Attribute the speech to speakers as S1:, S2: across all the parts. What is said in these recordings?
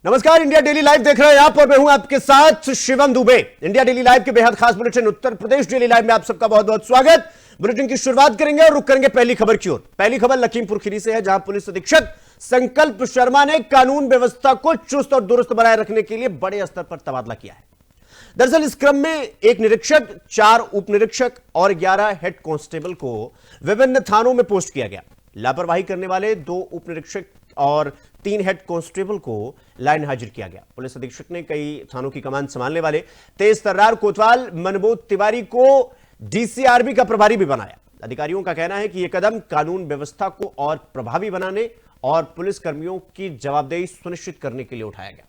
S1: नमस्कार, India daily live देख रहे हैं आप और मैं हूं आपके साथ Shivam Dubey. India daily live के बेहद खास bulletin Uttar Pradesh daily live में आप सबका बहुत बहुत स्वागत। बुलेटिन की शुरुआत करेंगे और रुक करेंगे पहली खबर की ओर। पहली खबर लखीमपुर खीरी से है, जहां पुलिस अधीक्षक संकल्प शर्मा ने कानून व्यवस्था को चुस्त और दुरुस्त बनाए रखने के लिए बड़े स्तर पर तबादला किया है। दरअसल इस क्रम में एक निरीक्षक, 4 उप निरीक्षक और 11 हेड कांस्टेबल को विभिन्न थानों में पोस्ट किया गया। लापरवाही करने वाले 2 उप निरीक्षक और 3 हेड कांस्टेबल को लाइन हाजिर किया गया। पुलिस अधीक्षक ने कई थानों की कमान संभालने वाले तेज तर्रार कोतवाल मनबोध तिवारी को डीसीआरबी का प्रभारी भी बनाया। अधिकारियों का कहना है कि यह कदम कानून व्यवस्था को और प्रभावी बनाने और पुलिस कर्मियों की जवाबदेही सुनिश्चित करने के लिए उठाया गया।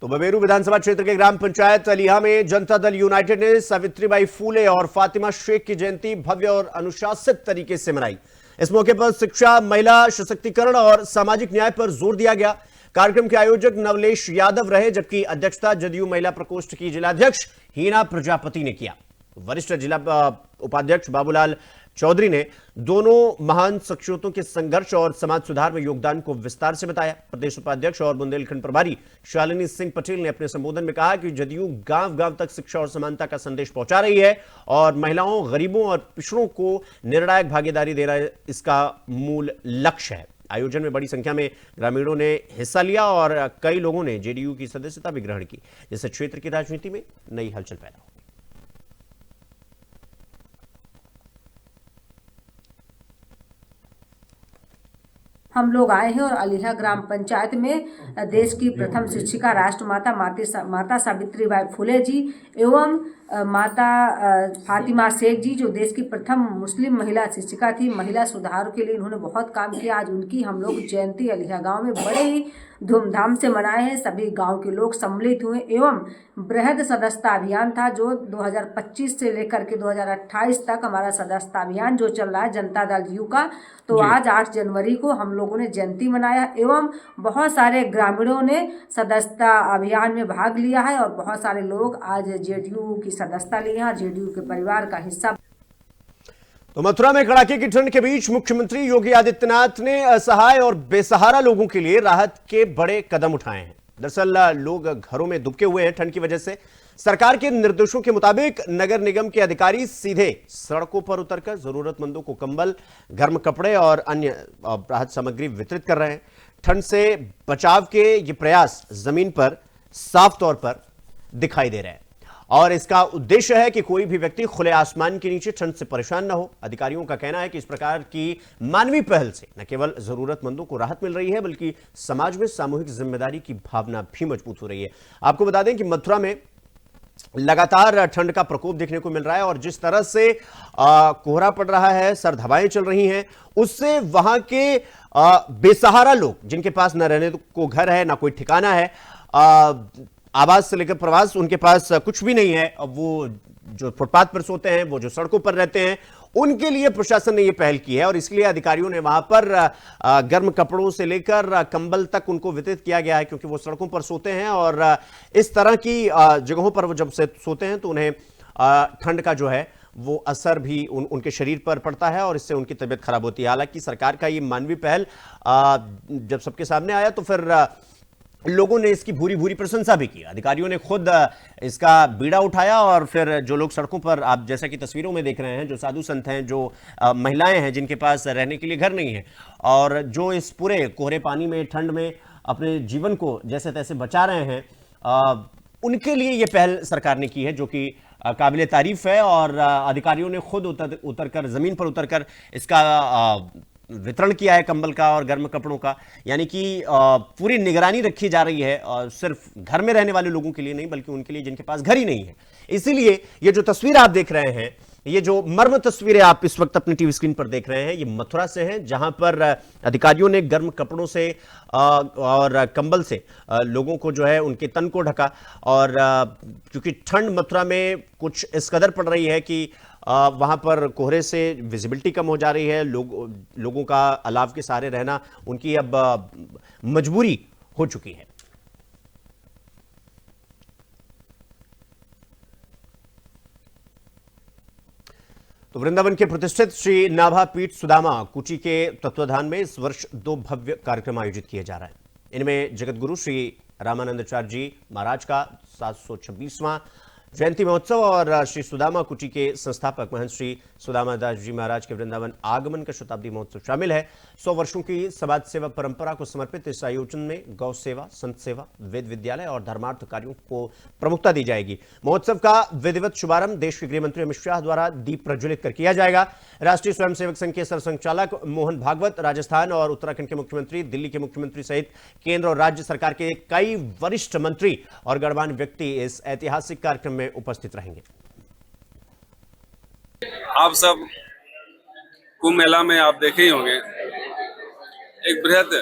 S1: तो बबेरू विधानसभा क्षेत्र के ग्राम पंचायत अलीहा में जनता दल यूनाइटेड ने सावित्रीबाई फूले और फातिमा शेख की जयंती भव्य और अनुशासित तरीके से मनाई। इस मौके पर शिक्षा, महिला सशक्तिकरण और सामाजिक न्याय पर जोर दिया गया। कार्यक्रम के आयोजक नवलेश यादव रहे, जबकि अध्यक्षता जदयू महिला प्रकोष्ठ की जिलाध्यक्ष हीना प्रजापति ने किया। वरिष्ठ जिला उपाध्यक्ष बाबूलाल चौधरी ने दोनों महान शख्सियतों के संघर्ष और समाज सुधार में योगदान को विस्तार से बताया। प्रदेश उपाध्यक्ष और बुंदेलखंड प्रभारी शालिनी सिंह पटेल ने अपने संबोधन में कहा कि जदयू गांव-गांव तक शिक्षा और समानता का संदेश पहुंचा रही है और महिलाओं, गरीबों और पिछड़ों को निर्णायक भागीदारी देना इसका मूल लक्ष्य है। आयोजन में बड़ी संख्या में ग्रामीणों ने हिस्सा लिया और कई लोगों ने जेडीयू की सदस्यता भी ग्रहण की, जिससे क्षेत्र की राजनीति में नई हलचल पैदा हुई।
S2: हम लोग आए हैं और अलीहा ग्राम पंचायत में देश की प्रथम शिक्षिका राष्ट्रमाता माता सावित्रीबाई फुले जी एवं माता फातिमा शेख जी, जो देश की प्रथम मुस्लिम महिला शिक्षिका थी, महिला सुधार के लिए इन्होंने बहुत काम किया। आज उनकी हम लोग जयंती अलीहा गांव में बड़े ही धूमधाम से मनाए हैं। सभी गांव के लोग सम्मिलित हुए एवं बृहद सदस्यता अभियान था, जो 2025 से लेकर के 2028 तक हमारा सदस्यता अभियान जो चल रहा है जनता दल यू का। तो आज 8 जनवरी को हम लोगों ने जयंती मनाया एवं बहुत सारे ग्रामीणों ने सदस्यता अभियान में भाग लिया है और बहुत सारे लोग आज जेडीयू की सदस्यता ली है, जेडीयू के परिवार का हिस्सा।
S1: तो मथुरा में कड़ाके की ठंड के बीच मुख्यमंत्री योगी आदित्यनाथ ने असहाय और बेसहारा लोगों के लिए राहत के बड़े कदम उठाए हैं। दरअसल लोग घरों में दुबके हुए हैं ठंड की वजह से। सरकार के निर्देशों के मुताबिक नगर निगम के अधिकारी सीधे सड़कों पर उतरकर जरूरतमंदों को कंबल, गर्म कपड़े और अन्य राहत सामग्री वितरित कर रहे हैं। ठंड से बचाव के ये प्रयास जमीन पर साफ तौर पर दिखाई दे रहे हैं और इसका उद्देश्य है कि कोई भी व्यक्ति खुले आसमान के नीचे ठंड से परेशान न हो। अधिकारियों का कहना है कि इस प्रकार की मानवीय पहल से न केवल जरूरतमंदों को राहत मिल रही है, बल्कि समाज में सामूहिक जिम्मेदारी की भावना भी मजबूत हो रही है। आपको बता दें कि मथुरा में लगातार ठंड का प्रकोप देखने को मिल रहा है और जिस तरह से कोहरा पड़ रहा है, सर्द हवाएं चल रही हैं, उससे वहां के बेसहारा लोग, जिनके पास न रहने को घर है, ना कोई ठिकाना है, आवास से लेकर प्रवास, उनके पास कुछ भी नहीं है। अब वो जो फुटपाथ पर सोते हैं, वो जो सड़कों पर रहते हैं, उनके लिए प्रशासन ने यह पहल की है और इसलिए अधिकारियों ने वहां पर गर्म कपड़ों से लेकर कंबल तक उनको वितरित किया गया है, क्योंकि वो सड़कों पर सोते हैं और इस तरह की जगहों पर वो जब से सोते हैं तो उन्हें ठंड का जो है वो असर भी उनके शरीर पर पड़ता है और इससे उनकी तबीयत खराब होती है। हालांकि सरकार का ये मानवीय पहल जब सबके सामने आया तो फिर लोगों ने इसकी भूरी भूरी प्रशंसा भी की। अधिकारियों ने खुद इसका बीड़ा उठाया और फिर जो लोग सड़कों पर, आप जैसा कि तस्वीरों में देख रहे हैं, जो साधु संत हैं, जो महिलाएं हैं जिनके पास रहने के लिए घर नहीं है और जो इस पूरे कोहरे पानी में, ठंड में अपने जीवन को जैसे तैसे बचा रहे हैं, उनके लिए ये पहल सरकार ने की है, जो कि काबिले तारीफ है। और अधिकारियों ने खुद उतरकर जमीन पर उतरकर इसका वितरण किया है, कंबल का और गर्म कपड़ों का। यानी कि पूरी निगरानी रखी जा रही है और सिर्फ घर में रहने वाले लोगों के लिए नहीं, बल्कि उनके लिए जिनके पास घर ही नहीं है। इसीलिए ये जो तस्वीर आप देख रहे हैं, ये जो मर्म तस्वीरें आप इस वक्त अपनी टीवी स्क्रीन पर देख रहे हैं, ये मथुरा से हैं, जहां पर अधिकारियों ने गर्म कपड़ों से और कंबल से लोगों को जो है उनके तन को ढका। और क्योंकि ठंड मथुरा में कुछ इस कदर पड़ रही है कि वहां पर कोहरे से विजिबिलिटी कम हो जा रही है, लोगों का अलाव के सहारे रहना उनकी अब मजबूरी हो चुकी है। तो वृंदावन के प्रतिष्ठित श्री नाभा पीठ सुदामा कुटी के तत्वाधान में इस वर्ष 2 भव्य कार्यक्रम आयोजित किए जा रहे हैं। इनमें जगतगुरु श्री रामानंदाचार्य जी महाराज का 726वां जयंती महोत्सव और श्री सुदामा कुटी के संस्थापक महंत श्री सुदामा दास जी महाराज के वृंदावन आगमन का शताब्दी महोत्सव शामिल है। 100 वर्षों की समाज सेवा परंपरा को समर्पित इस आयोजन में गौ सेवा, संत सेवा, वेद विद्यालय और धर्मार्थ कार्यों को प्रमुखता दी जाएगी। महोत्सव का विधिवत शुभारंभ देश के गृह मंत्री अमित शाह द्वारा दीप प्रज्वलित कर किया जाएगा। राष्ट्रीय स्वयंसेवक संघ के सरसंघचालक मोहन भागवत, राजस्थान और उत्तराखंड के मुख्यमंत्री, दिल्ली के मुख्यमंत्री सहित केंद्र और राज्य सरकार के कई वरिष्ठ मंत्री और गणमान्य व्यक्ति इस ऐतिहासिक कार्यक्रम में उपस्थित रहेंगे।
S3: आप सब कुंभ मेला में आप देखे ही होंगे, एक बृहद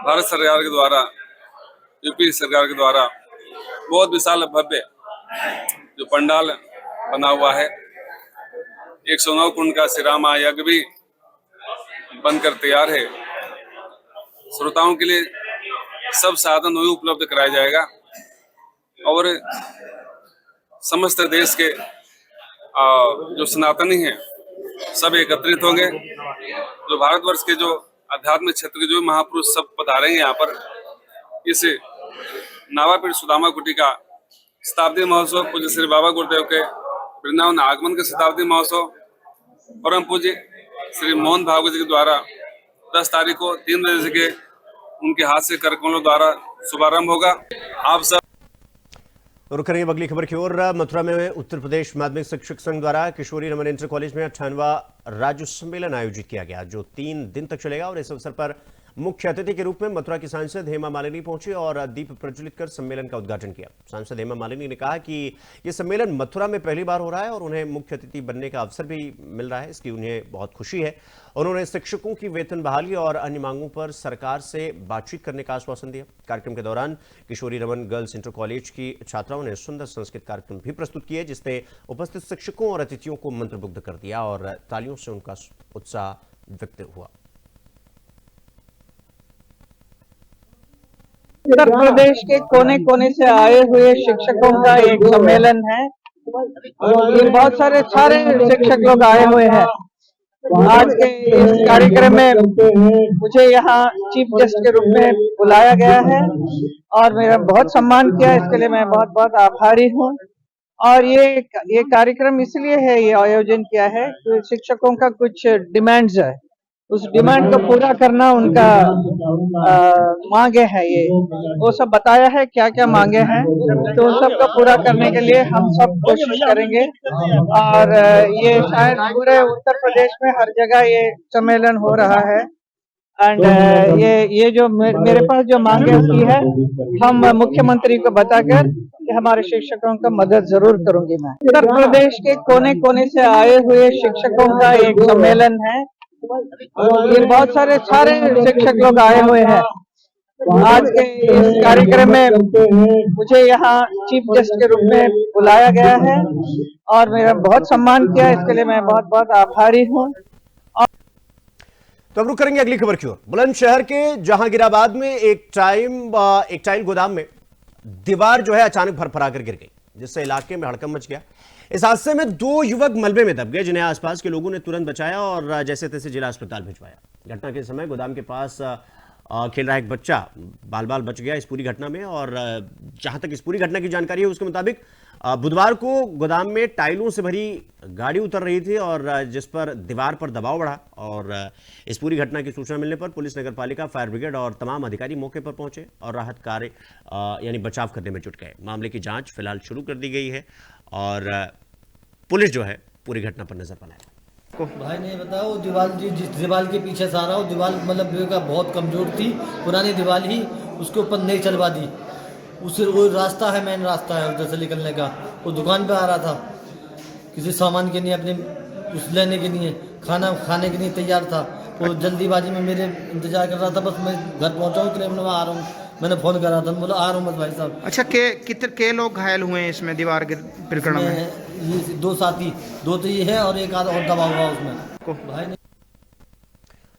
S3: भारत सरकार के द्वारा, यूपी सरकार के द्वारा बहुत विशाल भव्य जो पंडाल बना हुआ है। 109 कुंड का श्री राम यज्ञ भी बनकर तैयार है। श्रोताओं के लिए सब साधन वही उपलब्ध कराया जाएगा और समस्त देश के जो सनातनी हैं सब एकत्रित होंगे। जो भारतवर्ष के जो आध्यात्मिक क्षेत्र के जो महापुरुष सब पधारेंगे यहाँ पर। इस नाभापीठ सुदामा कुटी का शताब्दी महोत्सव पूज्य श्री बाबा गुरुदेव के वृंदावन आगमन के शताब्दी महोत्सव परम पूज्य श्री मोहन भागवत जी के द्वारा 10 तारीख को 3 बजे के उनके हाथ से करकमलों द्वारा शुभारंभ होगा। आप सब
S1: रुक करेंगे अगली खबर की ओर। मथुरा में उत्तर प्रदेश माध्यमिक शिक्षक संघ द्वारा किशोरी रमन इंटर कॉलेज में 98वां राज्य सम्मेलन आयोजित किया गया, जो 3 दिन तक चलेगा। और इस अवसर पर मुख्य अतिथि के रूप में मथुरा की सांसद हेमा मालिनी पहुंची और दीप प्रज्वलित कर सम्मेलन का उद्घाटन किया। सांसद हेमा मालिनी ने कहा कि यह सम्मेलन मथुरा में पहली बार हो रहा है और उन्हें मुख्य अतिथि बनने का अवसर भी मिल रहा है, इसकी उन्हें बहुत खुशी है। उन्होंने शिक्षकों की वेतन बहाली और अन्य मांगों पर सरकार से बातचीत करने का आश्वासन दिया। कार्यक्रम के दौरान किशोरी रमन गर्ल्स इंटर कॉलेज की छात्राओं ने सुंदर संस्कृत कार्यक्रम भी प्रस्तुत किए, जिसने उपस्थित शिक्षकों और अतिथियों को मंत्रमुग्ध कर दिया और तालियों से उनका उत्साह व्यक्त हुआ।
S4: उत्तर प्रदेश के कोने कोने से आए हुए शिक्षकों का एक सम्मेलन है। ये बहुत सारे शिक्षक लोग आए हुए हैं। आज के इस कार्यक्रम में मुझे यहाँ चीफ गेस्ट के रूप में बुलाया गया है और मेरा बहुत सम्मान किया, इसके लिए मैं बहुत बहुत आभारी हूँ। और ये कार्यक्रम इसलिए है, ये आयोजन किया है कि शिक्षकों का कुछ डिमांड्स है, उस डिमांड को पूरा करना उनका मांगे है। ये वो सब बताया है क्या क्या मांगे हैं, तो उन सब को पूरा करने के लिए हम सब कोशिश करेंगे। और ये शायद पूरे उत्तर प्रदेश में हर जगह ये सम्मेलन हो रहा है। एंड ये जो मेरे पास जो मांगे की है, हम मुख्यमंत्री को बताकर कि हमारे शिक्षकों का मदद जरूर करूंगी मैं। उत्तर प्रदेश के कोने कोने से आए हुए शिक्षकों का एक सम्मेलन है। ये बहुत सारे शिक्षक लोग आए हुए हैं। आज के इस कार्यक्रम में मुझे यहाँ चीफ गेस्ट के रूप में बुलाया गया है और मेरा बहुत सम्मान किया, इसके लिए मैं बहुत बहुत आभारी हूँ।
S1: तो अब रुक करेंगे अगली खबर की ओर। बुलंदशहर के जहांगीराबाद में एक टाइल गोदाम में दीवार जो है अचानक भरभरा कर गिर गई, जिससे इलाके में हड़कंप मच गया। इस हादसे में 2 युवक मलबे में दब गए, जिन्हें आसपास के लोगों ने तुरंत बचाया और जैसे तैसे जिला अस्पताल भिजवाया। घटना के समय गोदाम के पास खेल रहा एक बच्चा बाल बाल बच गया इस पूरी घटना में। और जहां तक इस पूरी घटना की जानकारी है, उसके मुताबिक बुधवार को गोदाम में टाइलों से भरी गाड़ी उतर रही थी और जिस पर दीवार पर दबाव बढ़ा। और इस पूरी घटना की सूचना मिलने पर पुलिस, नगर पालिका, फायर ब्रिगेड और तमाम अधिकारी मौके पर पहुंचे और राहत कार्य यानी बचाव करने में जुट गए। मामले की जांच फिलहाल शुरू कर दी गई है और पुलिस जो है पूरी घटना पर नजर बनाए।
S5: भाई ने बताया वो दीवार जिस दीवार के पीछे से आ रहा हो, दीवार मतलब बहुत कमजोर थी, पुरानी दीवार ही, उसके ऊपर नहीं चलवा दी। उससे वो रास्ता है, मेन रास्ता है उधर से निकलने का। वो दुकान पे आ रहा था किसी सामान के लिए, अपने उस लेने के लिए, खाना खाने के लिए तैयार था। वो जल्दीबाजी में मेरे इंतजार कर रहा था, बस मैं घर पहुंचा हूँ, मैं आ रहा हूँ, मैंने फोन करा था, बोला आ रहा हूँ बस भाई साहब।
S6: अच्छा, कितने लोग घायल हुए हैं इसमें दीवार गिरने में?
S5: ये 2 साथी, 2 तो ये है और एक आधा और दबा हुआ उसमें भाई ने।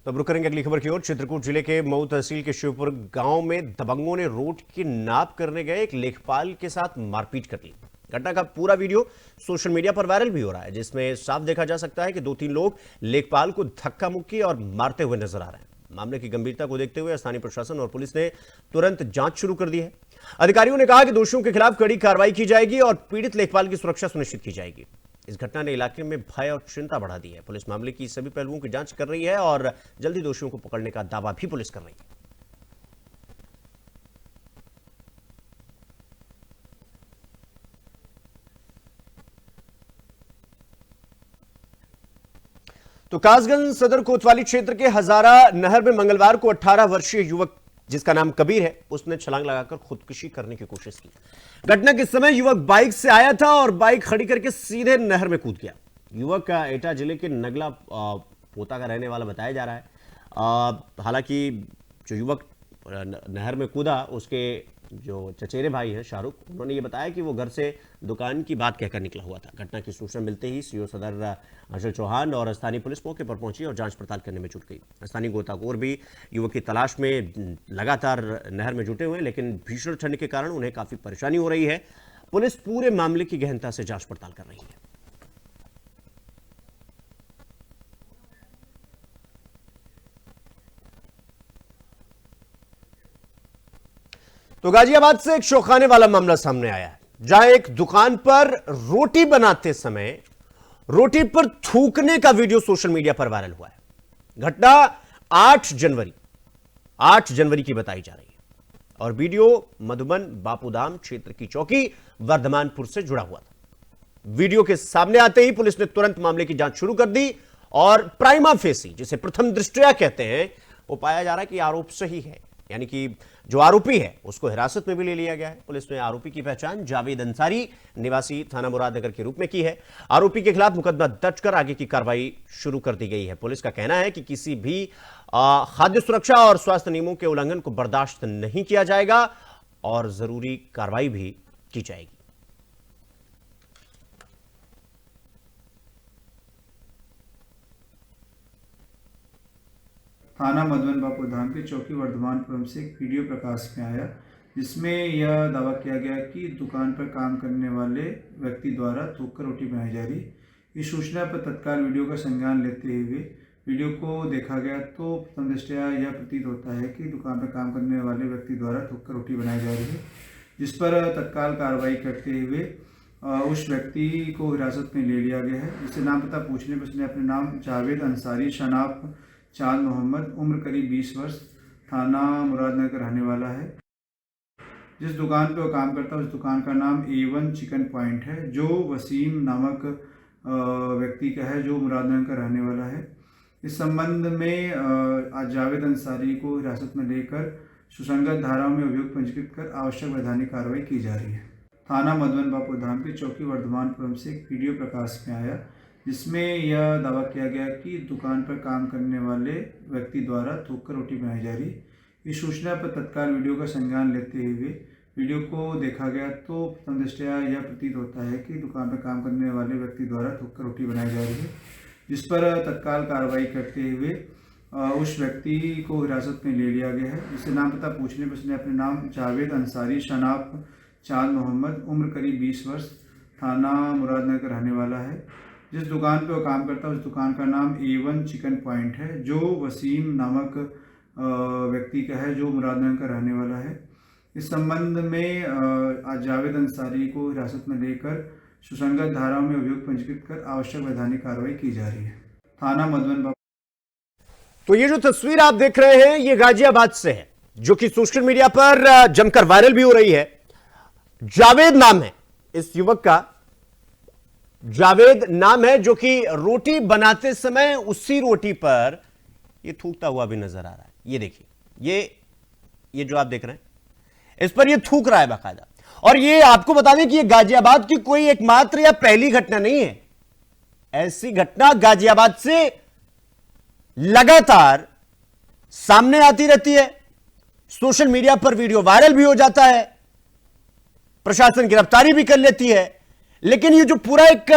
S1: तो अब रुक करेंगे अगली खबर की ओर। चित्रकूट जिले के मऊ तहसील के शिवपुर गांव में दबंगों ने रोड की नाप करने गए एक लेखपाल के साथ मारपीट कर ली। घटना का पूरा वीडियो सोशल मीडिया पर वायरल भी हो रहा है, जिसमें साफ देखा जा सकता है कि 2-3 लोग लेखपाल को धक्का मुक्की और मारते हुए नजर आ रहे हैं। मामले की गंभीरता को देखते हुए स्थानीय प्रशासन और पुलिस ने तुरंत जांच शुरू कर दी है। अधिकारियों ने कहा कि दोषियों के खिलाफ कड़ी कार्रवाई की जाएगी और पीड़ित लेखपाल की सुरक्षा सुनिश्चित की जाएगी। इस घटना ने इलाके में भय और चिंता बढ़ा दी है। पुलिस मामले की सभी पहलुओं की जांच कर रही है और जल्दी दोषियों को पकड़ने का दावा भी पुलिस कर रही है। तो कासगंज सदर कोतवाली क्षेत्र के हजारा नहर में मंगलवार को 18 वर्षीय युवक जिसका नाम कबीर है, उसने छलांग लगाकर खुदकुशी करने की कोशिश की। घटना के समय युवक बाइक से आया था और बाइक खड़ी करके सीधे नहर में कूद गया। युवक का एटा जिले के नगला पोता का रहने वाला बताया जा रहा है। हालांकि जो युवक नहर में कूदा, उसके जो चचेरे भाई हैं शाहरुख, उन्होंने ये बताया कि वो घर से दुकान की बात कहकर निकला हुआ था। घटना की सूचना मिलते ही सीओ सदर अशोक चौहान और स्थानीय पुलिस मौके पर पहुंची और जांच पड़ताल करने में जुट गई। स्थानीय गोताखोर भी युवक की तलाश में लगातार नहर में जुटे हुए हैं, लेकिन भीषण ठंड के कारण उन्हें काफी परेशानी हो रही है। पुलिस पूरे मामले की गहनता से जांच पड़ताल कर रही है। तो गाजियाबाद से एक शौकाने वाला मामला सामने आया है, जहां एक दुकान पर रोटी बनाते समय रोटी पर थूकने का वीडियो सोशल मीडिया पर वायरल हुआ है। घटना 8 जनवरी की बताई जा रही है और वीडियो मधुबन बापूधाम क्षेत्र की चौकी वर्धमानपुर से जुड़ा हुआ था। वीडियो के सामने आते ही पुलिस ने तुरंत मामले की जांच शुरू कर दी और प्राइमा फेसी, जिसे प्रथम दृष्टया कहते हैं, वो पाया जा रहा है कि आरोप सही है, यानी कि जो आरोपी है उसको हिरासत में भी ले लिया गया है। पुलिस ने आरोपी की पहचान जावेद अंसारी निवासी थाना मुरादनगर के रूप में की है। आरोपी के खिलाफ मुकदमा दर्ज कर आगे की कार्रवाई शुरू कर दी गई है। पुलिस का कहना है कि किसी भी खाद्य सुरक्षा और स्वास्थ्य नियमों के उल्लंघन को बर्दाश्त नहीं किया जाएगा और जरूरी कार्रवाई भी की जाएगी।
S7: थाना मधुबन बापूधाम के चौकी वर्धमानपुरम से एक वीडियो प्रकाश में आया, जिसमें यह दावा किया गया कि दुकान पर काम करने वाले व्यक्ति द्वारा थूककर रोटी बनाई जा रही। इस सूचना पर तत्काल वीडियो का संज्ञान लेते हुए वीडियो को देखा गया तो प्रथम दृष्टया यह प्रतीत होता है कि दुकान पर काम करने वाले व्यक्ति द्वारा थूककर रोटी बनाई जा रही है, जिस पर तत्काल कार्रवाई करते हुए उस व्यक्ति को हिरासत में ले लिया गया है। जिससे नाम पता पूछने पर उसने अपने नाम जावेद अंसारी शनाफ चांद मोहम्मद, उम्र करीब 20 वर्ष, थाना मुरादनगर रहने वाला है। जिस दुकान पे वो काम करता है उस दुकान का नाम A1 चिकन पॉइंट है, जो वसीम नामक व्यक्ति का है, जो मुरादनगर रहने वाला है। इस संबंध में आज जावेद अंसारी को हिरासत में लेकर सुसंगत धाराओं में अभियोग पंजीकृत कर आवश्यक वैधानिक कार्रवाई की जा रही है। थाना मधुबन बापूधाम के चौकी वर्धमानपुरम से एक वीडियो प्रकाश में आया, जिसमें यह दावा किया गया कि दुकान पर काम करने वाले व्यक्ति द्वारा थूककर रोटी बनाई जा रही। इस सूचना पर तत्काल वीडियो का संज्ञान लेते हुए वीडियो को देखा गया तो प्रथम दृष्टया यह प्रतीत होता है कि दुकान पर काम करने वाले व्यक्ति द्वारा थूककर रोटी बनाई जा रही है, जिस पर तत्काल कार्रवाई करते हुए उस व्यक्ति को हिरासत में ले लिया गया है। जिससे नाम पता पूछने पर उसने अपने नाम जावेद अंसारी शनाफ चांद मोहम्मद, उम्र करीब 20 वर्ष, थाना मुरादनगर रहने वाला है। जिस दुकान पे वो काम करता है उस दुकान का नाम A1 चिकन पॉइंट है, जो वसीम नामक व्यक्ति का है, जो मुरादनगर का रहने वाला है। इस संबंध में आज जावेद अंसारी को हिरासत में लेकर सुसंगत धाराओं में अभियोग पंजीकृत कर आवश्यक वैधानिक कार्रवाई की जा रही है। थाना मधुबन।
S1: तो ये जो तस्वीर आप देख रहे हैं ये गाजियाबाद से है, जो कि सोशल मीडिया पर जमकर वायरल भी हो रही है। जावेद नाम है इस युवक का, जावेद नाम है, जो कि रोटी बनाते समय उसी रोटी पर ये थूकता हुआ भी नजर आ रहा है। ये देखिए, ये जो आप देख रहे हैं इस पर ये थूक रहा है बाकायदा। और ये आपको बता दें कि ये गाजियाबाद की कोई एकमात्र या पहली घटना नहीं है। ऐसी घटना गाजियाबाद से लगातार सामने आती रहती है। सोशल मीडिया पर वीडियो वायरल भी हो जाता है, प्रशासन गिरफ्तारी भी कर लेती है। लेकिन ये जो पूरा एक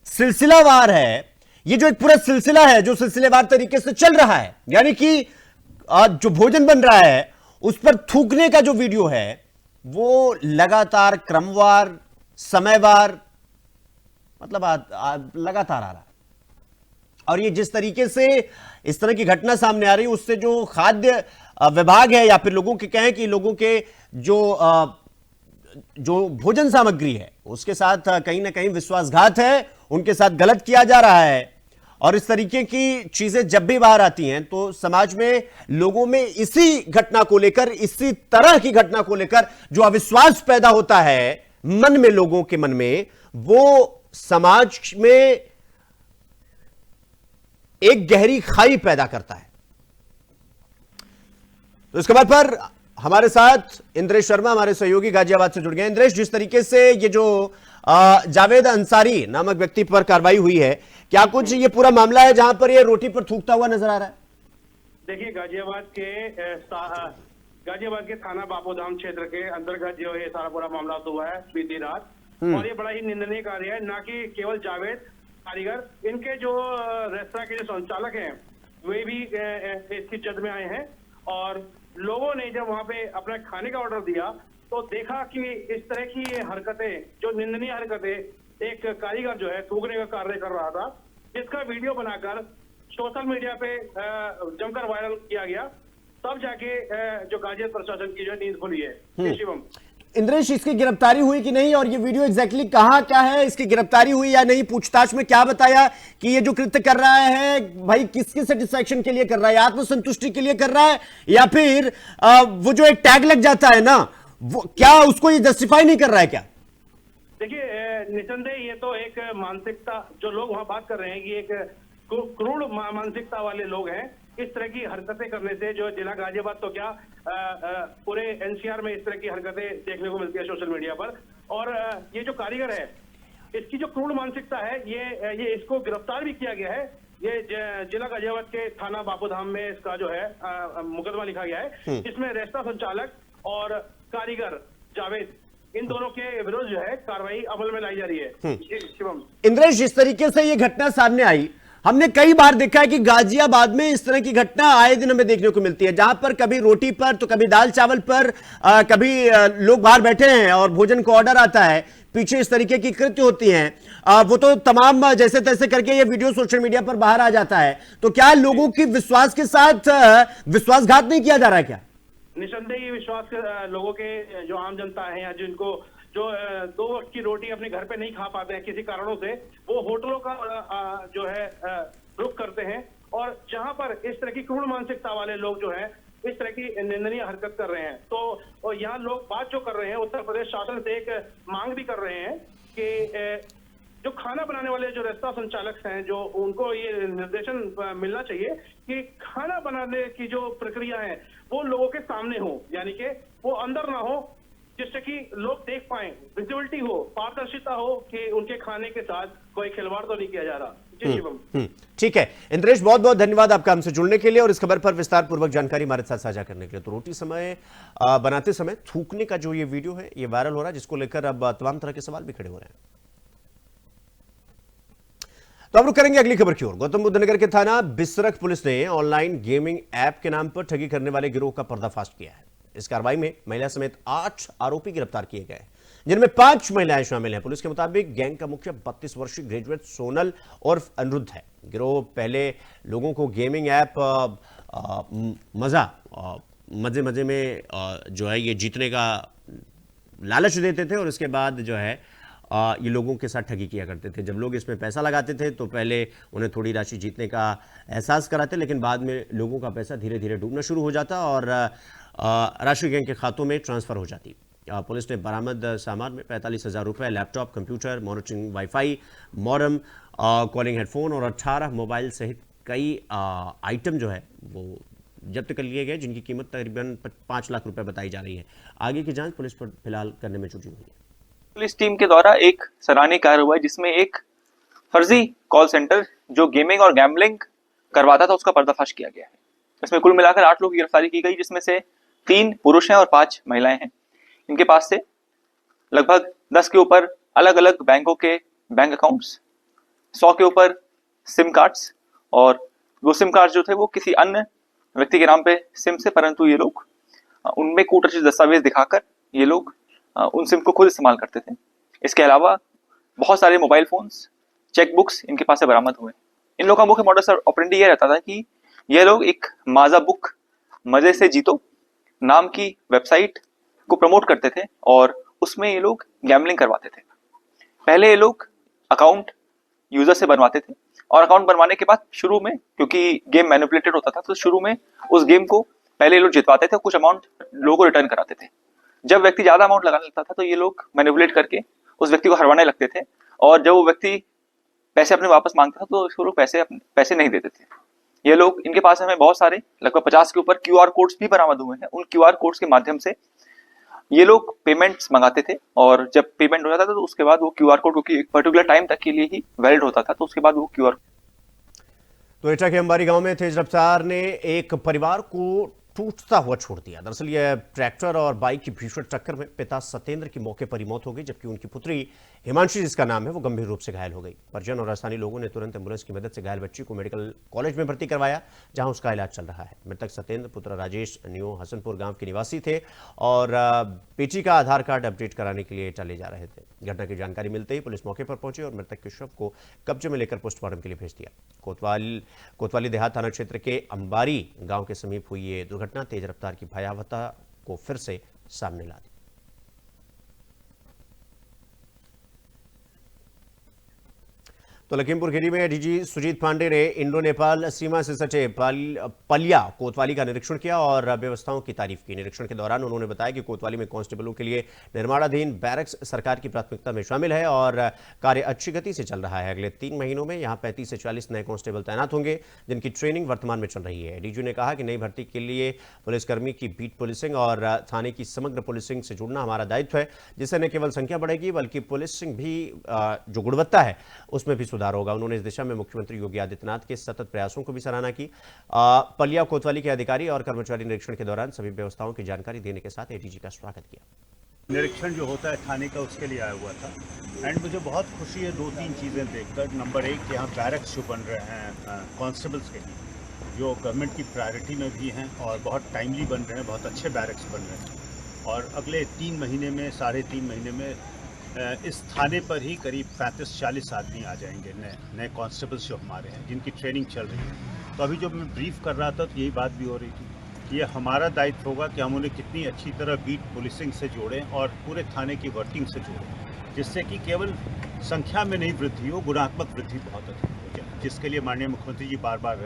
S1: सिलसिलावार है, ये जो एक पूरा सिलसिला है जो सिलसिलेवार तरीके से चल रहा है, यानी कि जो भोजन बन रहा है उस पर थूकने का जो वीडियो है वो लगातार क्रमवार समयवार, मतलब लगातार आ रहा है। और ये जिस तरीके से इस तरह की घटना सामने आ रही है, उससे जो खाद्य विभाग है या फिर लोगों के कहें कि लोगों के जो भोजन सामग्री है उसके साथ कहीं ना कहीं विश्वासघात है, उनके साथ गलत किया जा रहा है। और इस तरीके की चीजें जब भी बाहर आती हैं तो समाज में लोगों में इसी घटना को लेकर, इसी तरह की घटना को लेकर जो अविश्वास पैदा होता है मन में, लोगों के मन में, वो समाज में एक गहरी खाई पैदा करता है। तो इसके बाद पर हमारे साथ इंद्रेश शर्मा, हमारे सहयोगी गाजियाबाद से जुड़ गए। इंद्रेश, जिस तरीके से ये जो जावेद अंसारी नामक व्यक्ति पर कार्रवाई हुई है, क्या कुछ ये पूरा मामला है जहां पर ये रोटी पर थूकता हुआ नजर आ रहा है?
S8: देखिए, गाजियाबाद के थाना बापूधाम क्षेत्र के अंतर्गत जो ये सारा पूरा मामला हुआ है बीती रात, और ये बड़ा ही निंदनीय कार्य है। ना कि केवल जावेद कारीगर, इनके जो रेस्तरां के जो संचालक हैं वे भी इसकी जद में आए हैं। और लोगों ने जब वहां पे अपना खाने का ऑर्डर दिया तो देखा कि इस तरह की ये हरकतें, जो निंदनीय हरकतें एक कारीगर जो है थूकने का कार्य कर रहा था, जिसका वीडियो बनाकर सोशल मीडिया पे जमकर वायरल किया गया, तब जाके जो गाजियाबाद प्रशासन की जो नींद खुली है। शिवम,
S1: इंद्रेश, इसकी गिरफ्तारी हुई कि नहीं, और ये वीडियो एग्जैक्टली कहां क्या है, इसकी गिरफ्तारी हुई या नहीं? पूछताछ में क्या बताया कि ये जो कृत्य कर रहा है भाई किसके सेटिस्फैक्शन के लिए कर रहा है, आत्मसंतुष्टि के लिए कर रहा है, या फिर वो जो एक टैग लग जाता है ना, वो क्या उसको ये जस्टिफाई नहीं कर रहा है क्या?
S8: देखिए, निसंदेह ये तो एक मानसिकता, जो लोग वहां बात कर रहे हैं कि एक क्रूर मानसिकता वाले लोग हैं। इस तरह की हरकतें करने से जो जिला गाजियाबाद तो क्या पूरे एनसीआर में इस तरह की हरकतें देखने को मिलती है सोशल मीडिया पर। और ये जो कारीगर है, इसकी जो क्रूर मानसिकता है, ये इसको गिरफ्तार भी किया गया है। ये जिला गाजियाबाद के थाना बापूधाम में इसका जो है मुकदमा लिखा गया है, जिसमें रेस्तरां संचालक और कारीगर जावेद, इन दोनों के विरुद्ध जो है कार्रवाई अमल में लाई जा रही है। शिवम,
S1: इंद्रेश, जिस तरीके से ये घटना सामने आई, हमने कई बार देखा है कि गाजियाबाद में इस तरह की घटना आए दिन हमें देखने को मिलती है, जहां पर कभी रोटी पर तो कभी दाल चावल पर, कभी लोग बाहर बैठे हैं और भोजन का ऑर्डर आता है, पीछे इस तरीके की कृत्य होती हैं। वो तो तमाम जैसे तैसे करके ये वीडियो सोशल मीडिया पर बाहर आ जाता है। तो क्या लोगों की विश्वास के साथ विश्वासघात नहीं किया जा रहा है क्या?
S8: निसंदेह ये विश्वास लोगों के, जो आम जनता है या जिनको जो 2 वक्त की रोटी अपने घर पे नहीं खा पाते हैं किसी कारणों से, वो होटलों का जो है रुख करते हैं। और जहां पर इस तरह की क्रूर मानसिकता वाले लोग जो हैं इस तरह की निंदनीय हरकत कर रहे हैं, तो और यहाँ लोग बात जो कर रहे हैं, उत्तर प्रदेश शासन से एक मांग भी कर रहे हैं कि जो खाना बनाने वाले जो रेस्तरां संचालक हैं, जो उनको ये निर्देशन मिलना चाहिए कि खाना बनाने की जो प्रक्रिया है वो लोगों के सामने हो, यानी कि वो अंदर ना हो, जिससे कि लोग देख पाए, विजिबिलिटी हो, पारदर्शिता हो कि उनके खाने के साथ कोई खिलवाड़ तो नहीं किया जा रहा। जी शिवम,
S1: ठीक है इंद्रेश, बहुत बहुत धन्यवाद आपका हमसे जुड़ने के लिए और इस खबर पर विस्तार पूर्वक जानकारी हमारे साथ साझा करने के लिए। तो रोटी बनाते समय थूकने का जो ये वीडियो है ये वायरल हो रहा है, जिसको लेकर अब तमाम तरह के सवाल भी खड़े हो रहे हैं। तो अब रुक करेंगे अगली खबर की ओर। गौतम बुद्ध नगर के थाना बिसरख पुलिस ने ऑनलाइन गेमिंग ऐप के नाम पर ठगी करने वाले गिरोह का पर्दाफाश किया है। इस कार्रवाई में महिला समेत 8 आरोपी गिरफ्तार किए गए, जिनमें 5 महिलाएं शामिल हैं। पुलिस के मुताबिक गैंग का मुख्य 32 वर्षीय ग्रेजुएट सोनल और अनिरुद्ध है। गिरोह पहले लोगों को गेमिंग ऐप मजे में जो है ये जीतने का लालच देते थे और इसके बाद जो है ये लोगों के साथ ठगी किया करते थे। जब लोग इसमें पैसा लगाते थे तो पहले उन्हें थोड़ी राशि जीतने का एहसास कराते, लेकिन बाद में लोगों का पैसा धीरे धीरे डूबना शुरू हो जाता और राशि गैंग के खातों में ट्रांसफर हो जाती। पुलिस ने बरामद सामान में 45,000 रुपये, laptop, computer, monitoring wifi, modem, calling headphone और 18 मोबाइल सहित कई आइटम जो है वो जब्त कर लिए गए, जिनकी कीमत तकरीबन 5 लाख रुपए बताई जा रही है। आगे की जांच पुलिस पर फिलहाल करने में जुटी हुई है।
S9: पुलिस टीम के द्वारा एक सराहनीय कार्य हुआ है, जिसमें एक फर्जी कॉल सेंटर जो गेमिंग और गैम्बलिंग करवाता था उसका पर्दाफाश किया गया है। इसमें कुल मिलाकर 8 लोग की गिरफ्तारी की गई, जिसमें से 3 पुरुष हैं और 5 महिलाएं हैं। इनके पास से लगभग 10 के ऊपर अलग अलग बैंकों के बैंक अकाउंट्स, 100 के ऊपर सिम कार्ड्स, और वो सिम कार्ड जो थे वो किसी अन्य व्यक्ति के नाम पे सिम से, परंतु ये लोग उनमें कूटरचित दस्तावेज दिखाकर ये लोग उन सिम को खुद इस्तेमाल करते थे। इसके अलावा बहुत सारे मोबाइल फोन्स, चेक बुक्स इनके पास से बरामद हुए। इन लोगों का मुख्य मॉडस ऑपरेंडी ये रहता था कि ये लोग एक माजा बुक, मजे से जीतो नाम की वेबसाइट को प्रमोट करते थे और उसमें ये लोग गैम्बलिंग करवाते थे। पहले ये लोग अकाउंट यूजर से बनवाते थे और अकाउंट बनवाने के बाद शुरू में, क्योंकि गेम मैनिपुलेटेड होता था, तो शुरू में उस गेम को पहले ये लोग जितवाते थे, कुछ अमाउंट लोगों को रिटर्न कराते थे। जब व्यक्ति ज्यादा अमाउंट लगा लेता था तो ये लोग मैनिपुलेट करके उस व्यक्ति को हरवाने लगते थे और जब वो व्यक्ति पैसे अपने वापस मांगता था तो उसको लोग पैसे नहीं देते थे। ये लोग, इनके पास हमें बहुत सारे, लगभग 50 के ऊपर QR कोड्स भी बरामद हुए हैं। उन QR कोड्स के माध्यम से ये लोग पेमेंट्स मंगाते थे और जब पेमेंट हो जाता था तो उसके बाद वो QR कोड, क्योंकि एक पर्टिकुलर टाइम तक के लिए ही वैलिड होता था, तो उसके बाद वो QR।
S1: तो एटा के अंबारी गांव में तेज रफ्तार ने एक परिवार को टूटता हुआ छोड़ दिया। दरअसल यह ट्रैक्टर और बाइक की भीषण टक्कर में पिता सत्येंद्र की मौके पर ही मौत हो गई, जबकि उनकी पुत्री हिमांशी, जिसका नाम है, वो गंभीर रूप से घायल हो गई। परिजन और स्थानीय लोगों ने तुरंत एम्बुलेंस की मदद से घायल बच्ची को मेडिकल कॉलेज में भर्ती करवाया, जहां उसका इलाज चल रहा है। मृतक सत्येंद्र पुत्र राजेश न्यू हसनपुर गांव के निवासी थे और बेटी का आधार कार्ड अपडेट कराने के लिए एटा ले जा रहे थे। घटना की जानकारी मिलते ही पुलिस मौके पर पहुंची और मृतक के शव को कब्जे में लेकर पोस्टमार्टम के लिए भेज दिया। कोतवाली देहात थाना क्षेत्र के अंबारी गांव के समीप हुई ये दुर्घटना तेज रफ्तार की भयावहता को फिर से सामने ला दी। तो लखीमपुर खीरी में डीजी सुजीत पांडे ने इंडो नेपाल सीमा से सटे पलिया कोतवाली का निरीक्षण किया और व्यवस्थाओं की तारीफ की। निरीक्षण के दौरान उन्होंने बताया कि कोतवाली में कांस्टेबलों के लिए निर्माणाधीन बैरक्स सरकार की प्राथमिकता में शामिल है और कार्य अच्छी गति से चल रहा है। अगले 3 महीनों में यहां 35 से 40 नए कांस्टेबल तैनात होंगे, जिनकी ट्रेनिंग वर्तमान में चल रही है। डीजी ने कहा कि नई भर्ती के लिए पुलिसकर्मी की बीट पुलिसिंग और थाने की समग्र पुलिसिंग से जुड़ना हमारा दायित्व है, जिससे न केवल संख्या बढ़ेगी बल्कि पुलिसिंग भी जो गुणवत्ता है उसमें भी सुधार होगा। उन्होंने इस दिशा में मुख्यमंत्री योगी आदित्यनाथ के सतत प्रयासों को भी सराहना की। पलिया कोतवाली के अधिकारी और कर्मचारी निरीक्षण के दौरान सभी व्यवस्थाओं की जानकारी देने के साथ एडीजी का स्वागत किया।
S10: निरीक्षण जो होता है थाने का, उसके लिए आया हुआ था एंड मुझे बहुत खुशी है 2-3 चीज़ें देखकर। नंबर 1, यहाँ बैरक्स जो बन रहे हैं कांस्टेबल्स के लिए, जो गवर्नमेंट की प्रायोरिटी में भी हैं और बहुत टाइमली बन रहे हैं, बहुत अच्छे बैरक्स बन रहे हैं। और अगले 3 महीने में, 3.5 महीने में इस थाने पर ही करीब 35-40 आदमी आ जाएंगे, नए कांस्टेबल्स जो हमारे हैं, जिनकी ट्रेनिंग चल रही है। तो अभी जब मैं ब्रीफ कर रहा था तो यही बात भी हो रही थी कि ये हमारा दायित्व होगा कि हम उन्हें कितनी अच्छी तरह बीट पुलिसिंग से जोड़ें और पूरे थाने की वर्किंग से जोड़ें, जिससे कि केवल संख्या में नहीं वृद्धि हो, गुणात्मक वृद्धि बहुत अधिक हो जाए, जिसके लिए माननीय मुख्यमंत्री जी बार बार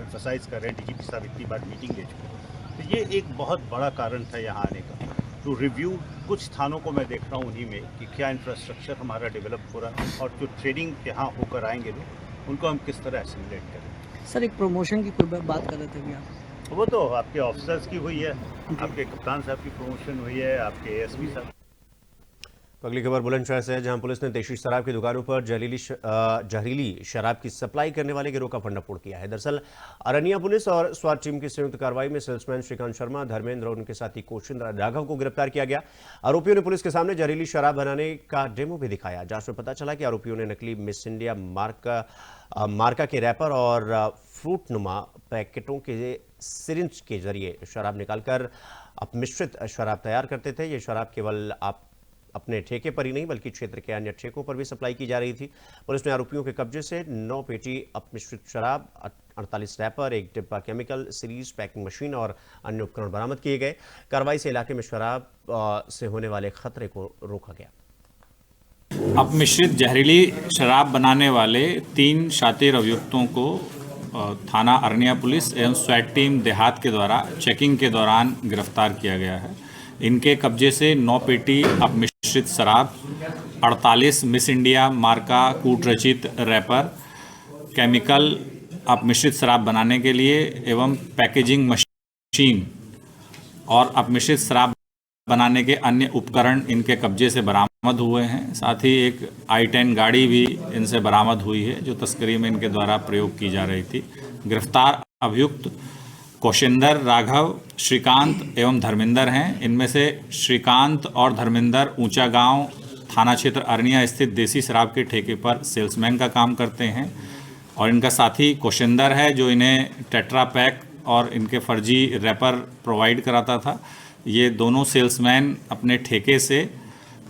S10: एम्फसाइज कर रहे हैं। डीजीपी साहब इतनी बार मीटिंग ले चुके हैं, तो ये एक बहुत बड़ा कारण था यहाँ आने का। तो रिव्यू कुछ थानों को मैं देख रहा हूँ उन्हीं में कि क्या इंफ्रास्ट्रक्चर हमारा डेवलप हो रहा है और जो ट्रेनिंग यहाँ होकर आएंगे लोग, उनको हम किस तरह एसिमुलेट करें।
S4: सर, एक प्रमोशन की कोई बात कर रहे थे अभी आप?
S10: वो तो आपके ऑफिसर्स की हुई है, आपके कप्तान साहब की प्रमोशन हुई है, आपके एसपी साहब।
S1: तो अगली खबर बुलंदशहर से है, जहां पुलिस ने देशी शराब की दुकानों पर जहरीली शराब की सप्लाई करने वाले गिरोह का भंडाफोड़ किया है। दरअसल अरनिया पुलिस और स्वाट टीम की संयुक्त कार्रवाई में सेल्समैन श्रीकांत शर्मा, धर्मेंद्र और उनके साथी कोशिंद्र राघव को गिरफ्तार किया गया। आरोपियों ने पुलिस के सामने जहरीली शराब बनाने का डेमो भी दिखाया। जांच में पता चला कि आरोपियों ने नकली मिस इंडिया मार्का के रैपर और फ्रूट नुमा पैकेटों के सिरिंज के जरिए शराब निकालकर अपमिश्रित शराब तैयार करते थे। ये शराब केवल अपने ठेके पर ही नहीं बल्कि क्षेत्र के अन्य ठेकों पर भी सप्लाई की जा रही थी। पुलिस ने आरोपियों के कब्जे से 9 पेटी अपमिश्रित शराब, 48 रैपर, 1 डिब्बा केमिकल सीरीज पैकिंग मशीन और अन्य उपकरण बरामद किए गए। कार्रवाई से इलाके में शराब से होने वाले खतरे को रोका गया।
S11: अपमिश्रित जहरीली शराब बनाने वाले 3 शातिर अभियुक्तों को थाना अरनिया पुलिस एवं स्वैट टीम देहात के द्वारा चेकिंग के दौरान गिरफ्तार किया गया है। इनके कब्जे से 9 पेटी अपमिश्रित शराब, 48 मिस इंडिया मार्का कूट रचित रैपर, केमिकल अपमिश्रित शराब बनाने के लिए एवं पैकेजिंग मशीन और अपमिश्रित शराब बनाने के अन्य उपकरण इनके कब्जे से बरामद हुए हैं। साथ ही एक i10 गाड़ी भी इनसे बरामद हुई है, जो तस्करी में इनके द्वारा प्रयोग की जा रही थी। गिरफ्तार अभियुक्त कोशिंदर, राघव, श्रीकांत एवं धर्मेंद्र हैं। इनमें से श्रीकांत और धर्मेंद्र ऊंचा गांव थाना क्षेत्र अरनिया स्थित देसी शराब के ठेके पर सेल्समैन का काम करते हैं और इनका साथी कोशिंदर है, जो इन्हें टेट्रा पैक और इनके फर्जी रैपर प्रोवाइड कराता था। ये दोनों सेल्समैन अपने ठेके से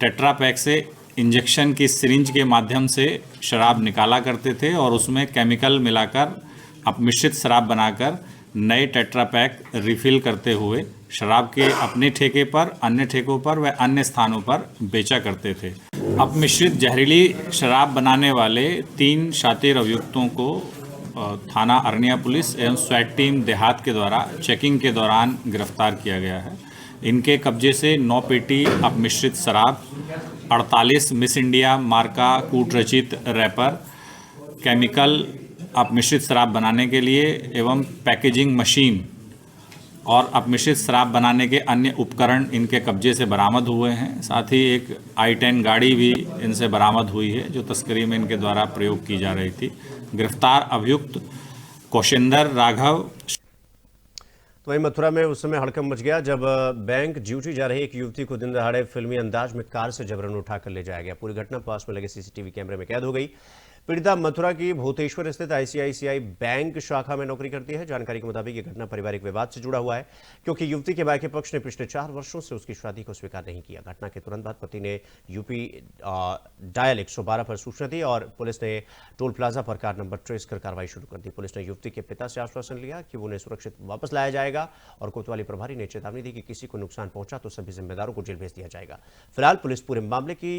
S11: टेट्रा पैक से इंजेक्शन की सिरिंज के माध्यम से शराब निकाला करते थे और उसमें केमिकल मिलाकर अपमिश्रित शराब बनाकर नए टेट्रा पैक रिफिल करते हुए शराब के अपने ठेके पर, अन्य ठेकों पर व अन्य स्थानों पर बेचा करते थे। अपमिश्रित जहरीली शराब बनाने वाले 3 शातिर अभियुक्तों को थाना अरनिया पुलिस एवं स्वैट टीम देहात के द्वारा चेकिंग के दौरान गिरफ्तार किया गया है। इनके कब्जे से 9 पेटी अपमिश्रित शराब, 48 मिस इंडिया मार्का कूट रचित रैपर, केमिकल अपमिश्रित शराब बनाने के लिए एवं पैकेजिंग मशीन और अपमिश्रित शराब बनाने के अन्य उपकरण इनके कब्जे से बरामद हुए हैं। साथ ही एक i10 गाड़ी भी इनसे बरामद हुई है जो तस्करी में इनके द्वारा प्रयोग की जा रही थी। गिरफ्तार अभियुक्त कौशेंद्र राघव।
S1: तो वहीं मथुरा में उस समय हड़कंप मच गया जब बैंक ड्यूटी जा रही एक युवती को दिन दहाड़े फिल्मी अंदाज में कार से जबरन उठाकर ले जाया गया। पूरी घटना पास में लगे सीसीटीवी कैमरे में कैद हो गई। पीड़िता मथुरा की भूतेश्वर स्थित आईसीआईसीआई बैंक शाखा में नौकरी करती है। जानकारी के मुताबिक ये घटना पारिवारिक विवाद से जुड़ा हुआ है क्योंकि युवती के बाकी पक्ष ने पिछले 4 वर्षों से उसकी शादी को स्वीकार नहीं किया। घटना के तुरंत बाद पति ने यूपी डायल 112 पर सूचना दी और पुलिस ने टोल प्लाजा पर कार नंबर ट्रेस कर कार्रवाई शुरू कर दी। पुलिस ने युवती के पिता से आश्वासन लिया कि उन्हें सुरक्षित वापस लाया जाएगा और कोतवाली प्रभारी ने चेतावनी दी कि किसी को नुकसान पहुंचा तो सभी जिम्मेदारों को जेल भेज दिया जाएगा। फिलहाल पुलिस पूरे मामले की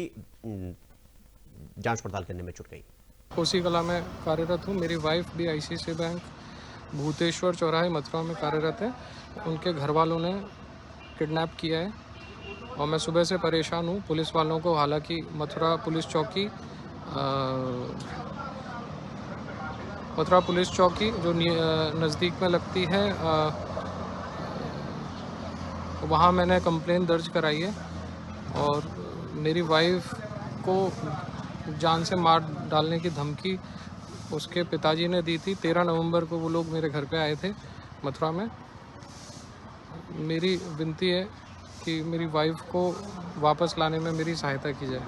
S1: जांच पड़ताल करने में जुट गई।
S12: कोसी कला में कार्यरत हूँ। मेरी वाइफ भी आईसीआईसीआई बैंक भूतेश्वर चौराहे मथुरा में कार्यरत है। उनके घर वालों ने किडनैप किया है और मैं सुबह से परेशान हूँ पुलिस वालों को। हालांकि मथुरा पुलिस चौकी जो नज़दीक में लगती है, वहाँ मैंने कंप्लेंट दर्ज कराई है और मेरी वाइफ को जान से मार डालने की धमकी उसके पिताजी ने दी थी। 13 नवंबर को वो लोग मेरे घर पे आए थे मथुरा में। मेरी विनती है कि मेरी वाइफ को वापस लाने में मेरी सहायता की जाए।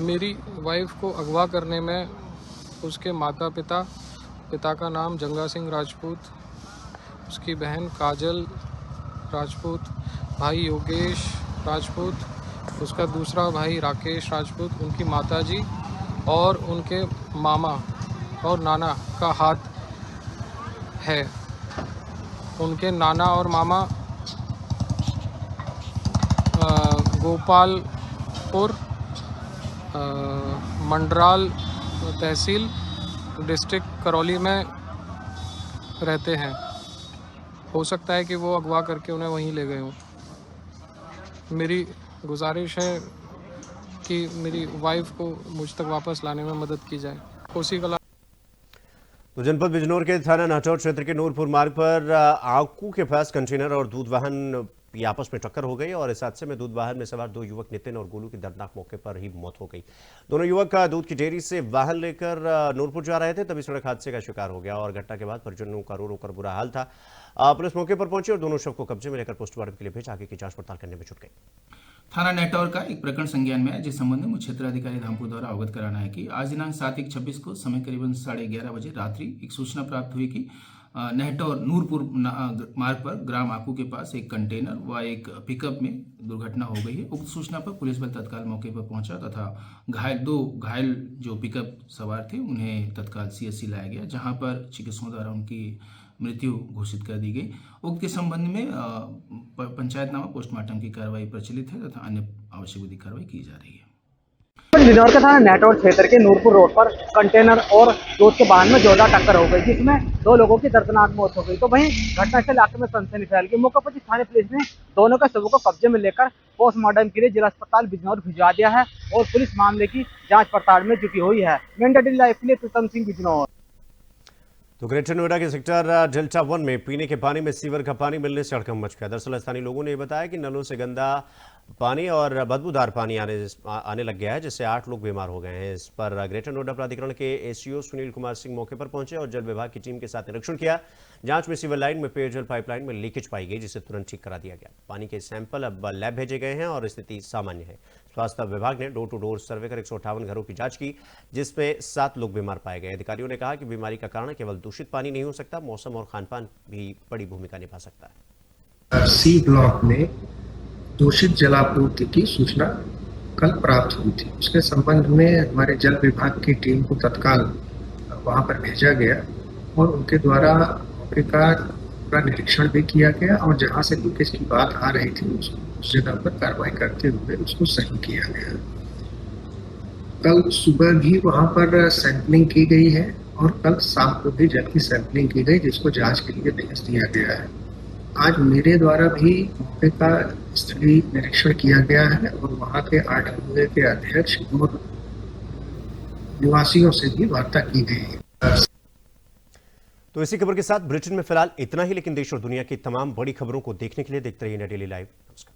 S12: मेरी वाइफ को अगवा करने में उसके पिता का नाम जंगा सिंह राजपूत, उसकी बहन काजल राजपूत, भाई योगेश राजपूत, उसका दूसरा भाई राकेश राजपूत, उनकी माताजी और उनके मामा और नाना का हाथ है। उनके नाना और मामा गोपालपुर मंडराल तहसील डिस्ट्रिक्ट करौली में रहते हैं। हो सकता है कि वो अगवा करके उन्हें वहीं ले गए हों। मेरी गुजारिश है कि मेरी वाइफ को मुझ तक वापस लाने में मदद की जाए। कोसी कला।
S1: तो जनपद बिजनौर के थाना नाटौर क्षेत्र के नूरपुर मार्ग पर आकू के पास कंटेनर और दूध वाहन की आपस में टक्कर हो गई और इस हादसे में दूध वाहन में सवार 2 युवक नितिन और गोलू की दर्दनाक मौके पर ही मौत हो गई। दोनों युवक दूध की डेयरी से वाहन लेकर नूरपुर जा रहे थे, तभी सड़क हादसे का शिकार हो गया और घटना के बाद परिजनों का रो रो कर बुरा हाल था। पुलिस मौके पर पहुंची और दोनों शव को कब्जे में लेकर पोस्टमार्टम के लिए भेज आगे की जांच पड़ताल करने में जुट गई।
S13: थाना नेटौर का एक प्रकरण संज्ञान में है जिस संबंध में मुख्य क्षेत्राधिकारी धामपुर द्वारा अवगत कराना है कि आज दिनांक 7/1/26 को समय करीबन 11:30 बजे रात्रि एक सूचना प्राप्त हुई कि नेटौर नूरपुर मार्ग पर ग्राम आकू के पास एक कंटेनर व एक पिकअप में दुर्घटना हो गई है। उक्त सूचना पर पुलिस बल तत्काल मौके पर पहुंचा तथा दो घायल जो पिकअप सवार थे उन्हें तत्काल सीएचसी लाया गया, जहां पर चिकित्सकों द्वारा उनकी मृत्यु घोषित कर दी गई। उक्त के संबंध में पंचायतनामा पोस्टमार्टम की कार्रवाई प्रचलित है तथा अन्य आवश्यक विधिक कार्रवाई की जा रही है।
S4: बिजनौर के थाना नेटौर क्षेत्र के नूरपुर रोड पर कंटेनर और दूध के वाहन में जोरदार टक्कर हो गई, जिसमें 2 लोगों की दर्दनाक मौत हो गई। तो वहीं घटना से इलाके में सनसनी फैल गई। मौके पर स्थानीय पुलिस ने दोनों के शवों को कब्जे में लेकर पोस्टमार्टम के लिए जिला अस्पताल बिजनौर भिजवा दिया है और पुलिस मामले की जाँच पड़ताल में जुटी हुई है। मेंढा लाइव के लिए प्रीतम सिंह बिजनौर।
S1: तो ग्रेटर नोएडा के सेक्टर डेल्टा 1 में पीने के पानी में सीवर का पानी मिलने से हड़कंप मच गया। दरअसल स्थानीय लोगों ने बताया कि नलों से गंदा पानी और बदबूदार पानी आने लग गया है, जिससे 8 लोग बीमार हो गए हैं। इस पर ग्रेटर नोएडा प्राधिकरण के एसईओ सुनील कुमार सिंह मौके पर पहुंचे और जल विभाग की टीम के साथ निरीक्षण किया। जांच में सीवर लाइन में पेयजल पाइपलाइन में लीकेज पाई गई, जिसे तुरंत ठीक करा दिया गया। पानी के सैंपल अब लैब भेजे गए हैं और स्थिति सामान्य है। स्वास्थ्य विभाग ने डोर टू डोर सर्वे कर 158 घरों की जांच की, जिसमें 7 लोग बीमार पाए गए। अधिकारियों ने कहा कि बीमारी का कारण केवल दूषित पानी नहीं हो सकता, मौसम और खानपान भी बड़ी भूमिका निभा सकता है।
S14: सी ब्लॉक में दूषित जलापूर्ति की सूचना कल प्राप्त हुई थी, उसके संबंध में हमारे जल विभाग की टीम को तत्काल वहां पर भेजा गया और उनके द्वारा मौके का पूरा निरीक्षण भी किया गया और जहां से लीकेज की बात आ रही थी उस जगह पर कार्रवाई करते हुए उसको सही किया गया। कल सुबह भी वहां पर सैंपलिंग की गई है और कल शाम को भी जल की सैंपलिंग की गई, जिसको जांच के लिए भेज दिया गया है। आज मेरे द्वारा भी मौके का स्थलीय निरीक्षण किया गया है और वहां के RWA के अध्यक्ष और निवासियों से भी वार्ता की गई है।
S1: तो इसी खबर के साथ ब्रिटेन में फिलहाल इतना ही, लेकिन देश और दुनिया की तमाम बड़ी खबरों को देखने के लिए देखते रहिए इंडिया डेली लाइव। नमस्कार।